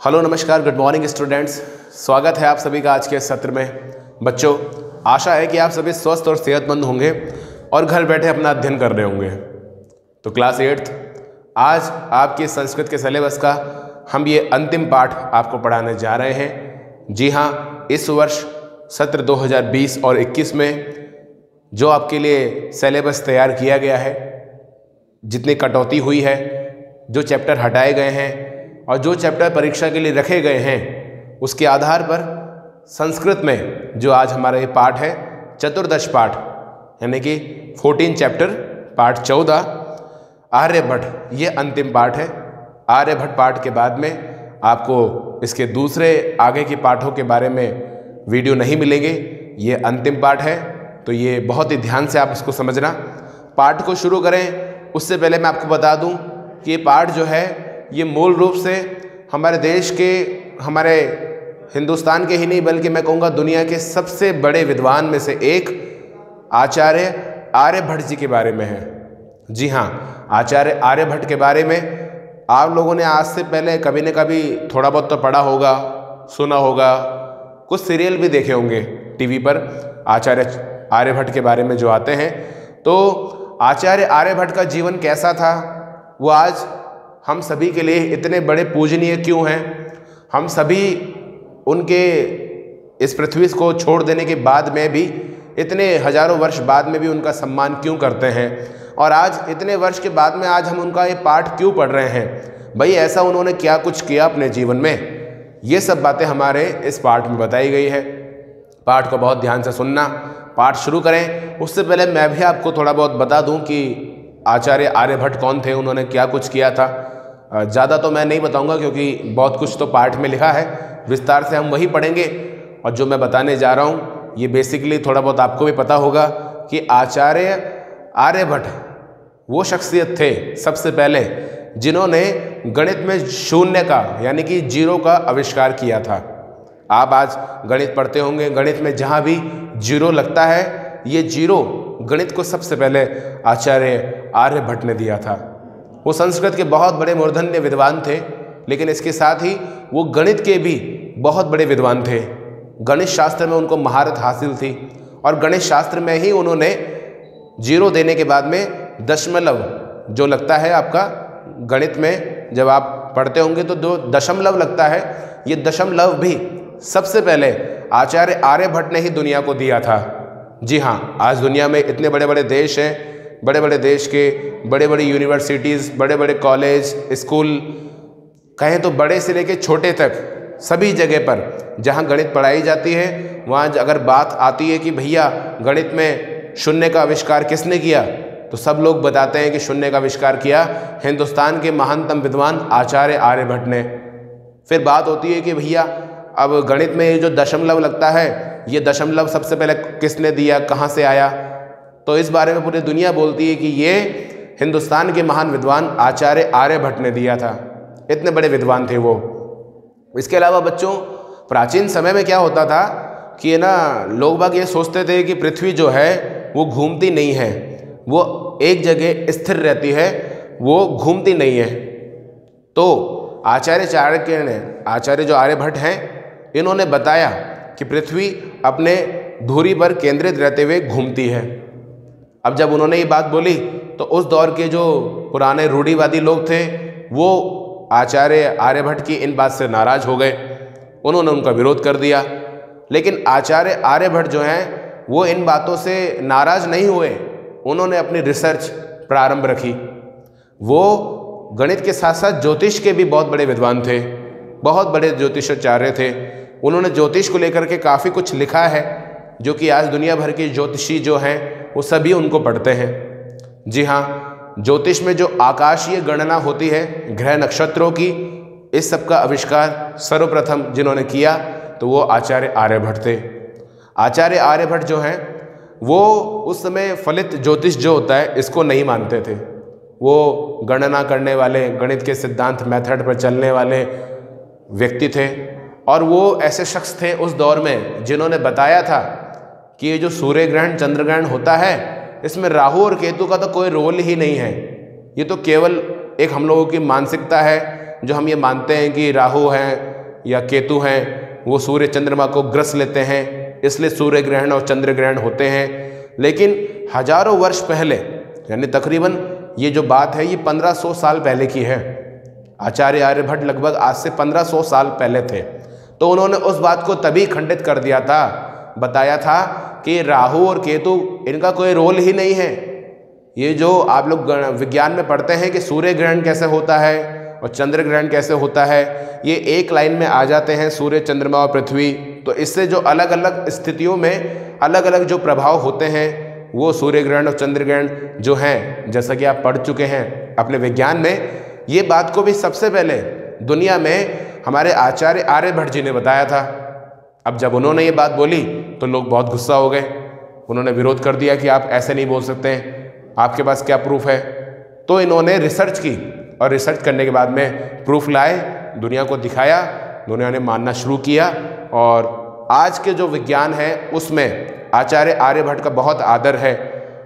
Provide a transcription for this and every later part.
Hello नमस्कार, good morning students. स्वागत है आप सभी का आज के सत्र में। बच्चों, आशा है कि आप सभी स्वस्थ और सेहतमंद होंगे और घर बैठे अपना अध्ययन कर रहे होंगे। तो क्लास 8th आज आपके संस्कृत के सिलेबस का हम ये अंतिम पाठ आपको पढ़ाने जा रहे हैं। जी हाँ, इस वर्ष सत्र 2020 और 21 में जो आपके लिए सिलेबस तैयार किया गया है, जितनी कटौती हुई है, जो चैप्टर हटाए गए हैं और जो चैप्टर परीक्षा के लिए रखे गए हैं, उसके आधार पर संस्कृत में जो आज हमारा ये पाठ है, चतुर्दश पाठ यानी कि 14 चैप्टर, पाठ 14 आर्यभट्ट, ये अंतिम पाठ है। आर्यभट्ट पाठ के बाद में आपको इसके दूसरे आगे के पाठों के बारे में वीडियो नहीं मिलेंगे। ये अंतिम पाठ है, तो ये बहुत ही ध्यान से आप इसको समझना। पाठ को शुरू करें उससे पहले मैं आपको बता दूं कि ये पाठ जो है ये मूल रूप से हमारे देश के, हमारे हिंदुस्तान के ही नहीं बल्कि मैं कहूँगा दुनिया के सबसे बड़े विद्वान में से एक आचार्य आर्यभट्ट जी के बारे में है। जी हाँ, आचार्य आर्यभट्ट के बारे में आप लोगों ने आज से पहले कभी न कभी थोड़ा बहुत तो पढ़ा होगा, सुना होगा, कुछ सीरियल भी देखे होंगे टीवी पर आचार्य आर्यभट्ट के बारे में जो आते हैं। तो आचार्य आर्यभट्ट का जीवन कैसा था, वो आज हम सभी के लिए इतने बड़े पूजनीय क्यों हैं, हम सभी उनके इस पृथ्वी को छोड़ देने के बाद में भी, इतने हजारों वर्ष बाद में भी उनका सम्मान क्यों करते हैं, और आज इतने वर्ष के बाद में आज हम उनका ये पाठ क्यों पढ़ रहे हैं। भाई, ऐसा उन्होंने क्या कुछ किया अपने जीवन में, ये सब बातें हमारे इस पाठ में बताई गई है। पाठ को बहुत ध्यान से सुनना। पाठ शुरू करें उससे पहले मैं भी आपको थोड़ा बहुत बता दूं कि आचार्य आर्यभट्ट कौन थे, उन्होंने क्या कुछ किया था। ज़्यादा तो मैं नहीं बताऊंगा क्योंकि बहुत कुछ तो पाठ में लिखा है, विस्तार से हम वही पढ़ेंगे। और जो मैं बताने जा रहा हूँ ये बेसिकली थोड़ा बहुत आपको भी पता होगा कि आचार्य आर्यभट्ट वो शख्सियत थे सबसे पहले जिन्होंने गणित में शून्य का यानी कि जीरो का आविष्कार किया था। आप आज गणित पढ़ते होंगे, गणित में जहाँ भी जीरो लगता है, ये जीरो गणित को सबसे पहले आचार्य आर्यभट्ट ने दिया था। वो संस्कृत के बहुत बड़े मूर्धन्य विद्वान थे, लेकिन इसके साथ ही वो गणित के भी बहुत बड़े विद्वान थे। गणित शास्त्र में उनको महारत हासिल थी और गणित शास्त्र में ही उन्होंने जीरो देने के बाद में दशमलव जो लगता है आपका गणित में जब आप पढ़ते होंगे तो जो दशमलव लगता है, ये दशमलव भी सबसे पहले आचार्य आर्यभट्ट ने ही दुनिया को दिया था। जी हाँ, आज दुनिया में इतने बड़े बड़े देश हैं, बड़े बड़े देश के बड़े बड़ी यूनिवर्सिटीज़, बड़े बड़े कॉलेज, स्कूल, कहें तो बड़े से लेके छोटे तक सभी जगह पर जहाँ गणित पढ़ाई जाती है, वहाँ अगर बात आती है कि भैया गणित में शून्य का आविष्कार किसने किया, तो सब लोग बताते हैं कि शून्य का आविष्कार किया हिंदुस्तान के महानतम विद्वान आचार्य आर्यभट्ट ने। फिर बात होती है कि भैया अब गणित में ये जो दशमलव लगता है, ये दशमलव सबसे पहले किसने दिया, कहाँ से आया, तो इस बारे में पूरी दुनिया बोलती है कि ये हिंदुस्तान के महान विद्वान आचार्य आर्यभट्ट ने दिया था। इतने बड़े विद्वान थे वो। इसके अलावा बच्चों, प्राचीन समय में क्या होता था कि लोग बाग ये सोचते थे कि पृथ्वी जो है वो घूमती नहीं है, वो एक जगह स्थिर रहती है, वो घूमती नहीं है। तो आचार्य जो आर्यभट्ट हैं, इन्होंने बताया कि पृथ्वी अपने धुरी पर केंद्रित रहते हुए घूमती है। अब जब उन्होंने ये बात बोली तो उस दौर के जो पुराने रूढ़िवादी लोग थे वो आचार्य आर्यभट्ट की इन बात से नाराज हो गए, उन्होंने उनका विरोध कर दिया। लेकिन आचार्य आर्यभट्ट जो हैं वो इन बातों से नाराज नहीं हुए, उन्होंने अपनी रिसर्च प्रारंभ रखी। वो गणित के साथ साथ ज्योतिष के भी बहुत बड़े विद्वान थे, बहुत बड़े ज्योतिषाचार्य थे। उन्होंने ज्योतिष को लेकर के काफ़ी कुछ लिखा है, जो कि आज दुनिया भर के ज्योतिषी जो हैं वो सभी उनको पढ़ते हैं। जी हाँ, ज्योतिष में जो आकाशीय गणना होती है ग्रह नक्षत्रों की, इस सब का आविष्कार सर्वप्रथम जिन्होंने किया तो वो आचार्य आर्यभट्ट थे। आचार्य आर्यभट्ट जो हैं वो उस समय फलित ज्योतिष जो होता है इसको नहीं मानते थे। वो गणना करने वाले, गणित के सिद्धांत मेथड पर चलने वाले व्यक्ति थे, और वो ऐसे शख्स थे उस दौर में जिन्होंने बताया था कि ये जो सूर्य ग्रहण चंद्र ग्रहण होता है, इसमें राहु और केतु का तो कोई रोल ही नहीं है। ये तो केवल एक हम लोगों की मानसिकता है जो हम ये मानते हैं कि राहु हैं या केतु हैं वो सूर्य चंद्रमा को ग्रस लेते हैं, इसलिए सूर्य ग्रहण और चंद्र ग्रहण होते हैं। लेकिन हजारों वर्ष पहले, यानी तकरीबन ये जो बात है ये 1500 साल पहले की है। आचार्य आर्यभट्ट लगभग आज से 1500 साल पहले थे, तो उन्होंने उस बात को तभी खंडित कर दिया था, बताया था कि राहु और केतु इनका कोई रोल ही नहीं है। ये जो आप लोग विज्ञान में पढ़ते हैं कि सूर्य ग्रहण कैसे होता है और चंद्र ग्रहण कैसे होता है, ये एक लाइन में आ जाते हैं, सूर्य चंद्रमा और पृथ्वी। तो इससे जो अलग अलग स्थितियों में अलग अलग जो प्रभाव होते हैं वो सूर्य ग्रहण और चंद्र ग्रहण जो हैं, जैसा कि आप पढ़ चुके हैं अपने विज्ञान में, ये बात को भी सबसे पहले दुनिया में हमारे आचार्य आर्यभट्ट जी ने बताया था। अब जब उन्होंने ये बात बोली तो लोग बहुत गुस्सा हो गए, उन्होंने विरोध कर दिया कि आप ऐसे नहीं बोल सकते हैं, आपके पास क्या प्रूफ है। तो इन्होंने रिसर्च की और रिसर्च करने के बाद में प्रूफ लाए, दुनिया को दिखाया, दुनिया ने मानना शुरू किया। और आज के जो विज्ञान है उसमें आचार्य आर्यभट्ट का बहुत आदर है।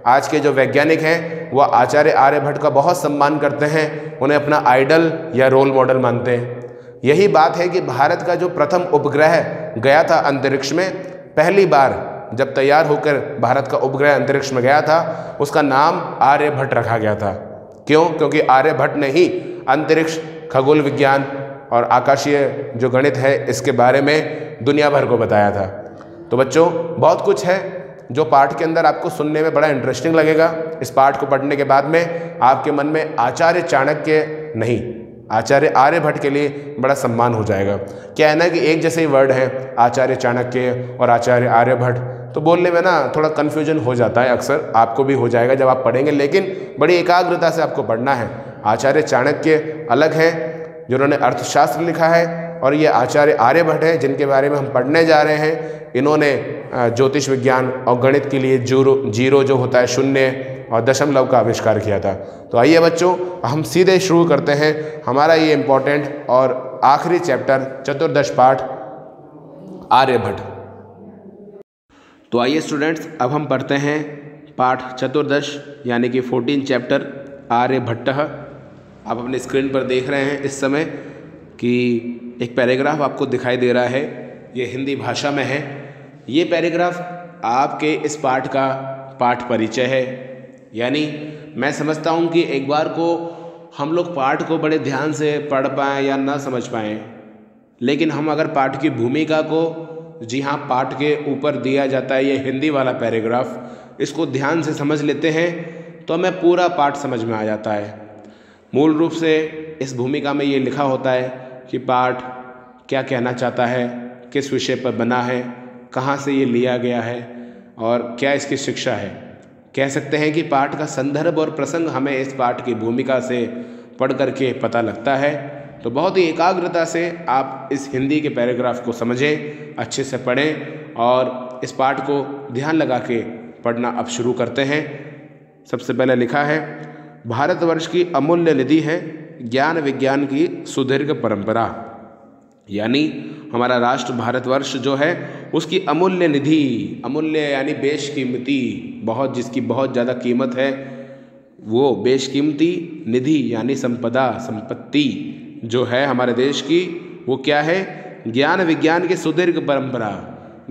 आज के जो वैज्ञानिक हैं वो आचार्य आर्यभट्ट का बहुत सम्मान करते हैं, उन्हें अपना आइडल या रोल मॉडल मानते हैं। यही बात है कि भारत का जो प्रथम उपग्रह गया था अंतरिक्ष में, पहली बार जब तैयार होकर भारत का उपग्रह अंतरिक्ष में गया था, उसका नाम आर्यभट्ट रखा गया था। क्यों? क्योंकि आर्यभट्ट ने ही अंतरिक्ष, खगोल विज्ञान और आकाशीय जो गणित है इसके बारे में दुनिया भर को बताया था। तो बच्चों, बहुत कुछ है जो पाठ के अंदर आपको सुनने में बड़ा इंटरेस्टिंग लगेगा। इस पाठ को पढ़ने के बाद में आपके मन में आचार्य चाणक्य नहीं, आचार्य आर्यभट्ट के लिए बड़ा सम्मान हो जाएगा। क्या है ना कि एक जैसे ही वर्ड हैं, आचार्य चाणक्य और आचार्य आर्यभट्ट, तो बोलने में ना थोड़ा कन्फ्यूजन हो जाता है, अक्सर आपको भी हो जाएगा जब आप पढ़ेंगे, लेकिन बड़ी एकाग्रता से आपको पढ़ना है। आचार्य चाणक्य अलग हैं जिन्होंने अर्थशास्त्र लिखा है, और ये आचार्य आर्यभट्ट हैं जिनके बारे में हम पढ़ने जा रहे हैं। इन्होंने ज्योतिष विज्ञान और गणित के लिए जीरो जो होता है, शून्य और दशमलव का आविष्कार किया था। तो आइए बच्चों, हम सीधे शुरू करते हैं हमारा ये इम्पोर्टेंट और आखिरी चैप्टर, चतुर्दश पाठ आर्यभट्ट। तो आइए स्टूडेंट्स, अब हम पढ़ते हैं पाठ चतुर्दश यानी कि 14 चैप्टर आर्यभट्ट। आप अपने स्क्रीन पर देख रहे हैं इस समय कि एक पैराग्राफ आपको दिखाई दे रहा है, ये हिंदी भाषा में है। ये पैराग्राफ आपके इस पाठ का पाठ परिचय है। यानी मैं समझता हूँ कि एक बार को हम लोग पाठ को बड़े ध्यान से पढ़ पाएँ या ना समझ पाएँ, लेकिन हम अगर पाठ की भूमिका को, जी हाँ, पाठ के ऊपर दिया जाता है ये हिंदी वाला पैराग्राफ, इसको ध्यान से समझ लेते हैं तो हमें पूरा पाठ समझ में आ जाता है। मूल रूप से इस भूमिका में ये लिखा होता है कि पाठ क्या कहना चाहता है, किस विषय पर बना है, कहाँ से ये लिया गया है और क्या इसकी शिक्षा है। कह सकते हैं कि पाठ का संदर्भ और प्रसंग हमें इस पाठ की भूमिका से पढ़ करके पता लगता है। तो बहुत ही एकाग्रता से आप इस हिंदी के पैराग्राफ को समझें, अच्छे से पढ़ें और इस पाठ को ध्यान लगा के पढ़ना अब शुरू करते हैं। सबसे पहले लिखा है, भारतवर्ष की अमूल्य निधि है ज्ञान विज्ञान की सुदीर्घ परंपरा। यानी हमारा राष्ट्र भारतवर्ष जो है उसकी अमूल्य निधि, अमूल्य यानी बेशकीमती, बहुत, जिसकी बहुत ज़्यादा कीमत है, वो बेशकीमती निधि यानी संपदा, संपत्ति जो है हमारे देश की, वो क्या है? ज्ञान विज्ञान की सुदीर्घ परंपरा।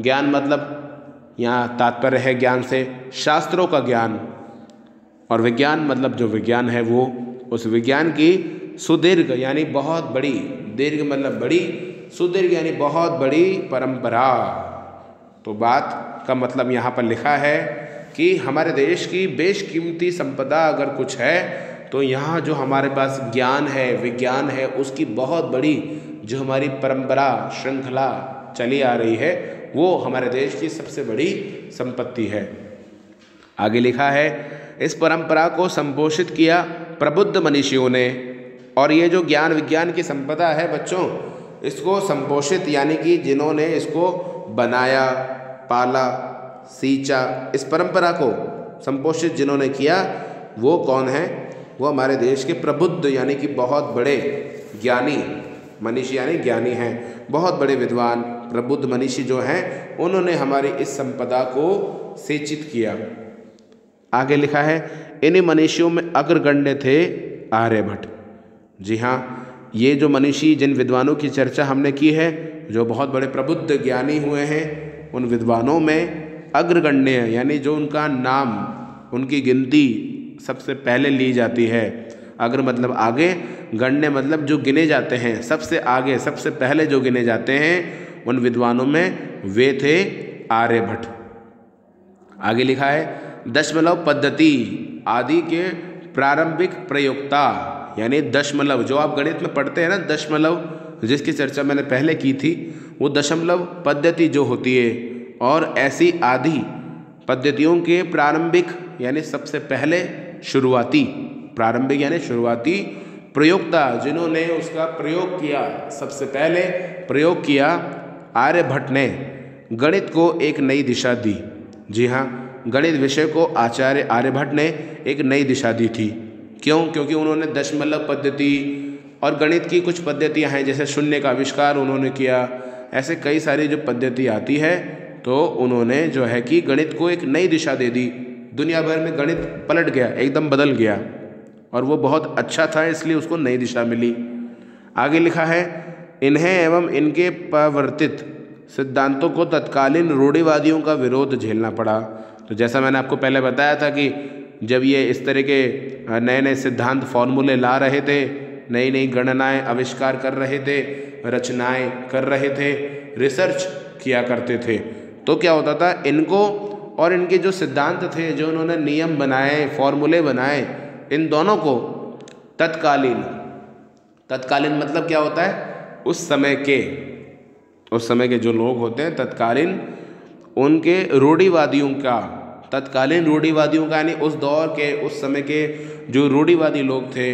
ज्ञान मतलब यहाँ तात्पर्य है ज्ञान से शास्त्रों का ज्ञान, और विज्ञान मतलब जो विज्ञान है वो, उस विज्ञान की सुदीर्घ यानी बहुत बड़ी, दीर्घ मतलब बड़ी, सुदीर्घ यानी बहुत बड़ी परंपरा। तो बात का मतलब यहाँ पर लिखा है कि हमारे देश की बेशकीमती संपदा अगर कुछ है तो यहाँ जो हमारे पास ज्ञान है, विज्ञान है, उसकी बहुत बड़ी जो हमारी परंपरा, श्रृंखला चली आ रही है, वो हमारे देश की सबसे बड़ी संपत्ति है। आगे लिखा है, इस परंपरा को संपोषित किया प्रबुद्ध मनीषियों ने। और ये जो ज्ञान विज्ञान की संपदा है बच्चों, इसको संपोषित यानी कि जिन्होंने इसको बनाया, पाला, सींचा, इस परंपरा को संपोषित जिन्होंने किया, वो कौन है? वो हमारे देश के प्रबुद्ध यानी कि बहुत बड़े ज्ञानी, मनीषी यानी ज्ञानी हैं, बहुत बड़े विद्वान प्रबुद्ध मनीषी जो हैं, उन्होंने हमारी इस संपदा को सिंचित किया। आगे लिखा है, इन्हीं मनीषियों में अग्रगण्य थे आर्यभट्ट। जी हाँ, ये जो मनीषी जिन विद्वानों की चर्चा हमने की है, जो बहुत बड़े प्रबुद्ध ज्ञानी हुए हैं, उन विद्वानों में अग्रगण्य यानी जो उनका नाम, उनकी गिनती सबसे पहले ली जाती है। अग्र मतलब आगे, गण्य मतलब जो गिने जाते हैं, सबसे आगे सबसे पहले जो गिने जाते हैं उन विद्वानों में वे थे आर्यभट्ट। आगे लिखा है दशमलव पद्धति आदि के प्रारंभिक प्रयोक्ता, यानी दशमलव जो आप गणित में पढ़ते हैं ना, दशमलव जिसकी चर्चा मैंने पहले की थी, वो दशमलव पद्धति जो होती है और ऐसी आदि पद्धतियों के प्रारंभिक यानी सबसे पहले शुरुआती, प्रारंभिक यानी शुरुआती प्रयोक्ता जिन्होंने उसका प्रयोग किया, सबसे पहले प्रयोग किया, आर्यभट्ट ने गणित को एक नई दिशा दी। जी हाँ, गणित विषय को आचार्य आर्यभट्ट ने एक नई दिशा दी थी। क्यों? क्योंकि उन्होंने दशमलव पद्धति और गणित की कुछ पद्धतियाँ हैं, जैसे शून्य का आविष्कार उन्होंने किया, ऐसे कई सारी जो पद्धति आती है, तो उन्होंने जो है कि गणित को एक नई दिशा दे दी। दुनिया भर में गणित पलट गया, एकदम बदल गया, और वो बहुत अच्छा था, इसलिए उसको नई दिशा मिली। आगे लिखा है इन्हें एवं इनके प्रवर्तित सिद्धांतों को तत्कालीन रूढ़िवादियों का विरोध झेलना पड़ा। तो जैसा मैंने आपको पहले बताया था कि जब ये इस तरह के नए नए सिद्धांत फॉर्मूले ला रहे थे, नई नई गणनाएं आविष्कार कर रहे थे, रचनाएं कर रहे थे, रिसर्च किया करते थे, तो क्या होता था, इनको और इनके जो सिद्धांत थे, जो उन्होंने नियम बनाए, फॉर्मूले बनाए, इन दोनों को तत्कालीन, तत्कालीन मतलब क्या होता है, उस समय के जो लोग होते हैं तत्कालीन, उनके रूढ़िवादियों का, तत्कालीन रूढ़िवादियों का यानी उस दौर के, उस समय के जो रूढ़िवादी लोग थे,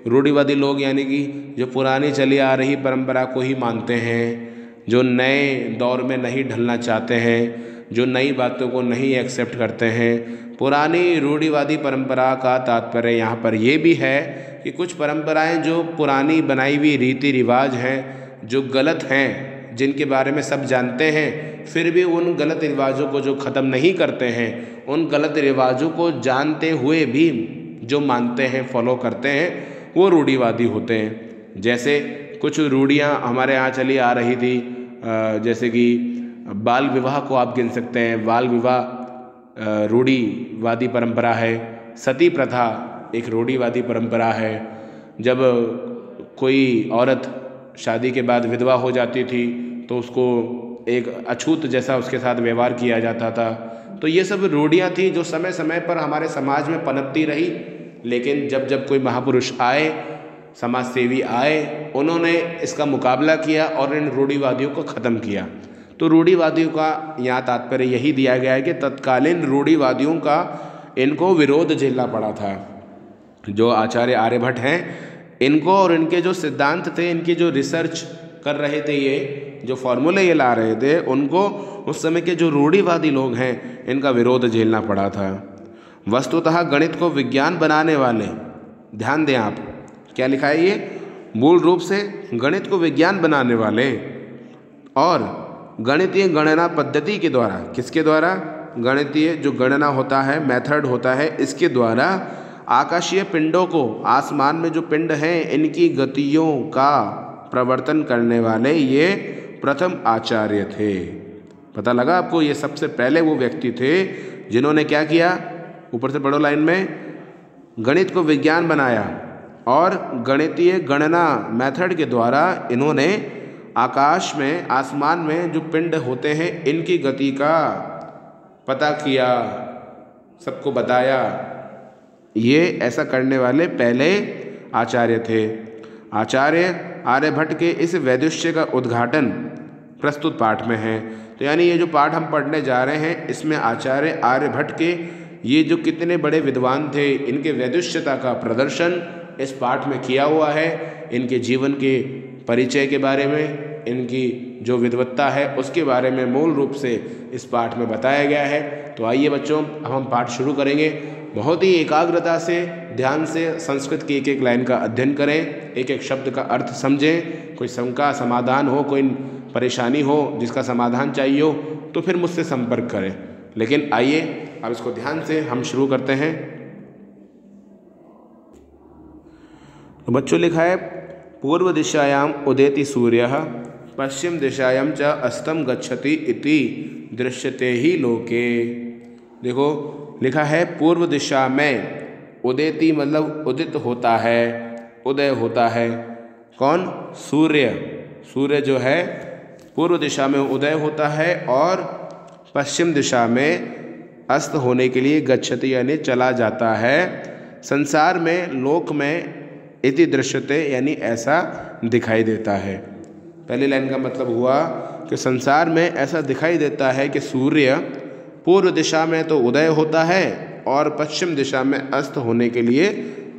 रूढ़िवादी लोग यानी कि जो पुरानी चली आ रही परंपरा को ही मानते हैं, जो नए दौर में नहीं ढलना चाहते हैं, जो नई बातों को नहीं एक्सेप्ट करते हैं। पुरानी रूढ़िवादी परंपरा का तात्पर्य यहाँ पर ये भी है कि कुछ परंपराएं जो पुरानी बनाई हुई रीति रिवाज हैं, जो गलत हैं, जिनके बारे में सब जानते हैं, फिर भी उन गलत रिवाजों को जो ख़त्म नहीं करते हैं, उन गलत रिवाजों को जानते हुए भी जो मानते हैं, फॉलो करते हैं, वो रूढ़िवादी होते हैं। जैसे कुछ रूढ़ियाँ हमारे यहाँ चली आ रही थी, जैसे कि बाल विवाह को आप गिन सकते हैं। बाल विवाह रूढ़िवादी परंपरा है। सती प्रथा एक रूढ़िवादी परंपरा है। जब कोई औरत शादी के बाद विधवा हो जाती थी तो उसको एक अछूत जैसा उसके साथ व्यवहार किया जाता था। तो ये सब रूढ़ियाँ थी जो समय समय पर हमारे समाज में पनपती रही, लेकिन जब जब कोई महापुरुष आए, समाज सेवी आए, उन्होंने इसका मुकाबला किया और इन रूढ़िवादियों को ख़त्म किया। तो रूढ़िवादियों का यहाँ तात्पर्य यही दिया गया है कि तत्कालीन रूढ़िवादियों का इनको विरोध झेलना पड़ा था। जो आचार्य आर्यभट्ट हैं, इनको और इनके जो सिद्धांत थे, इनकी जो रिसर्च कर रहे थे, ये जो फॉर्मूले ये ला रहे थे, उनको उस समय के जो रूढ़िवादी लोग हैं, इनका विरोध झेलना पड़ा था। वस्तुतः गणित को विज्ञान बनाने वाले, ध्यान दें आप, क्या लिखा है ये, मूल रूप से गणित को विज्ञान बनाने वाले और गणितीय गणना पद्धति के द्वारा, किसके द्वारा, गणितीय जो गणना होता है, मेथड होता है, इसके द्वारा आकाशीय पिंडों को, आसमान में जो पिंड हैं, इनकी गतियों का प्रवर्तन करने वाले ये प्रथम आचार्य थे। पता लगा आपको, ये सबसे पहले वो व्यक्ति थे जिन्होंने क्या किया, ऊपर से पढ़ो लाइन में, गणित को विज्ञान बनाया और गणितीय गणना मेथड के द्वारा इन्होंने आकाश में, आसमान में जो पिंड होते हैं, इनकी गति का पता किया, सबको बताया। ये ऐसा करने वाले पहले आचार्य थे। आचार्य आर्यभट्ट के इस वैदुष्य का उद्घाटन प्रस्तुत पाठ में है। तो यानी ये जो पाठ हम पढ़ने जा रहे हैं, इसमें आचार्य आर्यभट्ट के ये जो कितने बड़े विद्वान थे, इनके वैदुष्यता का प्रदर्शन इस पाठ में किया हुआ है। इनके जीवन के परिचय के बारे में, इनकी जो विद्वत्ता है उसके बारे में मूल रूप से इस पाठ में बताया गया है। तो आइए बच्चों, अब हम पाठ शुरू करेंगे। बहुत ही एकाग्रता से, ध्यान से संस्कृत की एक एक लाइन का अध्ययन करें, एक एक शब्द का अर्थ समझें। कोई शंका समाधान हो, कोई परेशानी हो जिसका समाधान चाहिए हो, तो फिर मुझसे संपर्क करें। लेकिन आइए अब इसको ध्यान से हम शुरू करते हैं। तो बच्चों लिखा है, पूर्व दिशायाम उदेति सूर्यः पश्चिम दिशायां च अस्तम गच्छति इति दृश्यते ही लोके। देखो लिखा है पूर्व दिशा में उदेति मतलब उदित होता है, उदय होता है। कौन? सूर्य। सूर्य जो है पूर्व दिशा में उदय होता है और पश्चिम दिशा में अस्त होने के लिए गच्छति यानी चला जाता है। संसार में, लोक में इति दृश्यते यानी ऐसा दिखाई देता है। पहली लाइन का मतलब हुआ कि संसार में ऐसा दिखाई देता है कि सूर्य पूर्व दिशा में तो उदय होता है और पश्चिम दिशा में अस्त होने के लिए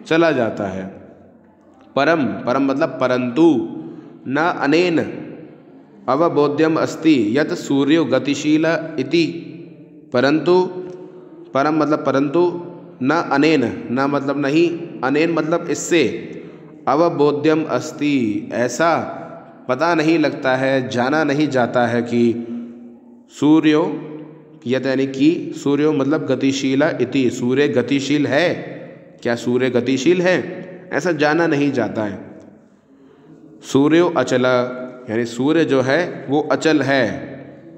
चला जाता है। परम, परम मतलब परंतु, न अनेन अवबोध्यम अस्ति यत सूर्यो गतिशील इति। परंतु, परम मतलब परंतु, न अनेन, न मतलब नहीं, अनेन मतलब इससे, अवबोध्यम अस्ति ऐसा पता नहीं लगता है, जाना नहीं जाता है कि सूर्यो यत यानी कि सूर्यो मतलब गतिशील इति, सूर्य गतिशील है। क्या सूर्य गतिशील है? ऐसा जाना नहीं जाता है। सूर्यो अचल यानी सूर्य जो है वो अचल है,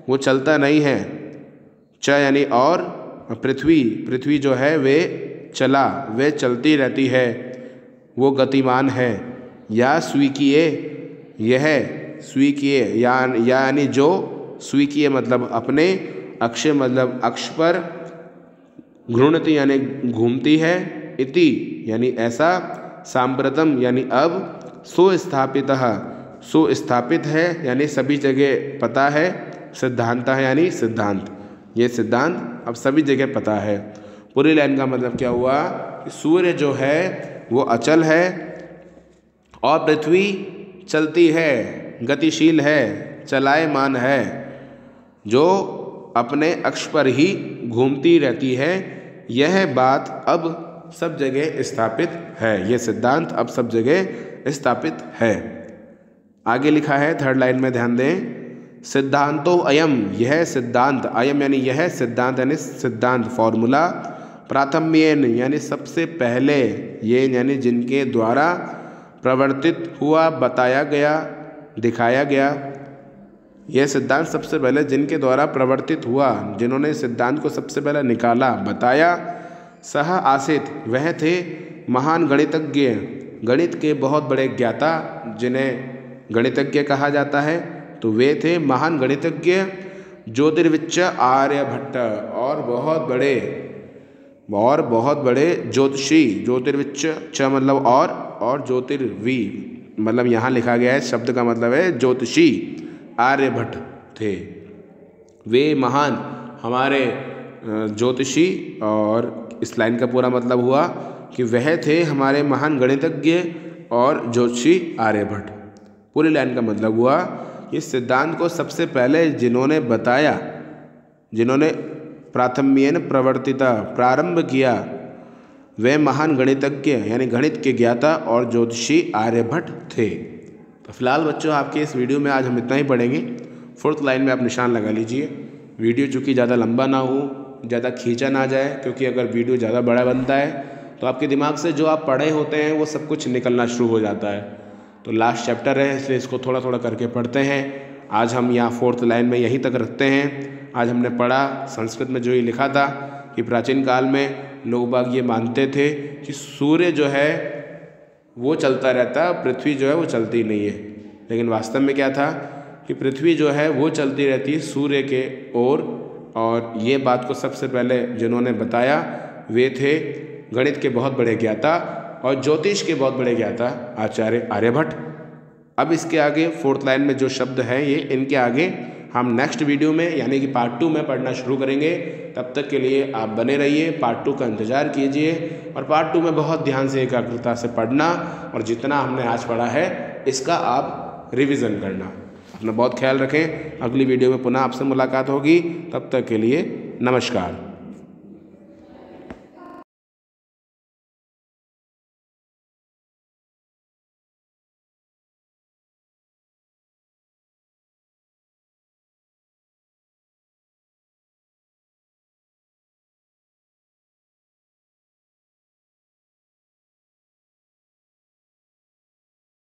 वो चलता नहीं है। च यानी और, पृथ्वी, पृथ्वी जो है वे चला, वे चलती रहती है, वो गतिमान है। या स्वीकीय, यह स्वीकीय यानी जो, स्वीकीय मतलब अपने, अक्षय मतलब अक्ष पर, घृणति यानी घूमती है, इति यानी ऐसा, सांप्रतम यानी अब, सुस्थापितः सुस्थापित है यानी सभी जगह पता है, सिद्धांतः यानी सिद्धांत, ये सिद्धांत अब सभी जगह पता है। पूरी लाइन का मतलब क्या हुआ कि सूर्य जो है वो अचल है और पृथ्वी चलती है, गतिशील है, चलायमान है, जो अपने अक्ष पर ही घूमती रहती है। यह बात अब सब जगह स्थापित है, यह सिद्धांत अब सब जगह स्थापित है। आगे लिखा है थर्ड लाइन में ध्यान दें, सिद्धांतो अयम, यह सिद्धांत, अयम यानी यह सिद्धांत यानी सिद्धांत फॉर्मूला, प्राथम्येन यानी सबसे पहले, ये यानी जिनके द्वारा, प्रवर्तित हुआ बताया गया, दिखाया गया। यह सिद्धांत सबसे पहले जिनके द्वारा प्रवर्तित हुआ, जिन्होंने सिद्धांत को सबसे पहले निकाला, बताया। सह आसित वह थे, महान गणितज्ञ, गणित के बहुत बड़े ज्ञाता, जिन्हें गणितज्ञ कहा जाता है, तो वे थे महान गणितज्ञ, ज्योतिर्विच्च आर्यभट्ट, और बहुत बड़े ज्योतिषी। ज्योतिर्विच्च च मतलब और ज्योतिर्वी मतलब यहाँ लिखा गया है, शब्द का मतलब है ज्योतिषी, आर्यभट्ट थे। वे महान हमारे ज्योतिषी, और इस लाइन का पूरा मतलब हुआ कि वह थे हमारे महान गणितज्ञ और ज्योतिषी आर्यभट्ट। पूरी लाइन का मतलब हुआ इस सिद्धांत को सबसे पहले जिन्होंने बताया, जिन्होंने प्राथम्येन प्रवर्तिता प्रारंभ किया, वे महान गणितज्ञ यानी गणित के ज्ञाता और ज्योतिषी आर्यभट्ट थे। तो फिलहाल बच्चों आपके इस वीडियो में आज हम इतना ही पढ़ेंगे। फोर्थ लाइन में आप निशान लगा लीजिए। वीडियो चूँकि ज़्यादा लंबा ना हो, ज़्यादा खींचा ना जाए, क्योंकि अगर वीडियो ज़्यादा बड़ा बनता है तो आपके दिमाग से जो आप पढ़े होते हैं वो सब कुछ निकलना शुरू हो जाता है। तो लास्ट चैप्टर है, इसलिए इसको थोड़ा थोड़ा करके पढ़ते हैं। आज हम यहाँ फोर्थ लाइन में यहीं तक रखते हैं। आज हमने पढ़ा संस्कृत में जो ये लिखा था कि प्राचीन काल में लोग बाग ये मानते थे कि सूर्य जो है वो चलता रहता, पृथ्वी जो है वो चलती नहीं है। लेकिन वास्तव में क्या था कि पृथ्वी जो है वो चलती रहती है सूर्य के ओर। और ये बात को सबसे पहले जिन्होंने बताया वे थे गणित के बहुत बड़े ज्ञाता और ज्योतिष के बहुत बड़े ज्ञाता आचार्य आर्यभट्ट। अब इसके आगे फोर्थ लाइन में जो शब्द हैं ये, इनके आगे हम नेक्स्ट वीडियो में यानी कि पार्ट 2 में पढ़ना शुरू करेंगे। तब तक के लिए आप बने रहिए, पार्ट 2 का इंतज़ार कीजिए और पार्ट 2 में बहुत ध्यान से एकाग्रता से पढ़ना और जितना हमने आज पढ़ा है इसका आप रिवीजन करना। अपना बहुत ख्याल रखें। अगली वीडियो में पुनः आपसे मुलाकात होगी। तब तक के लिए नमस्कार।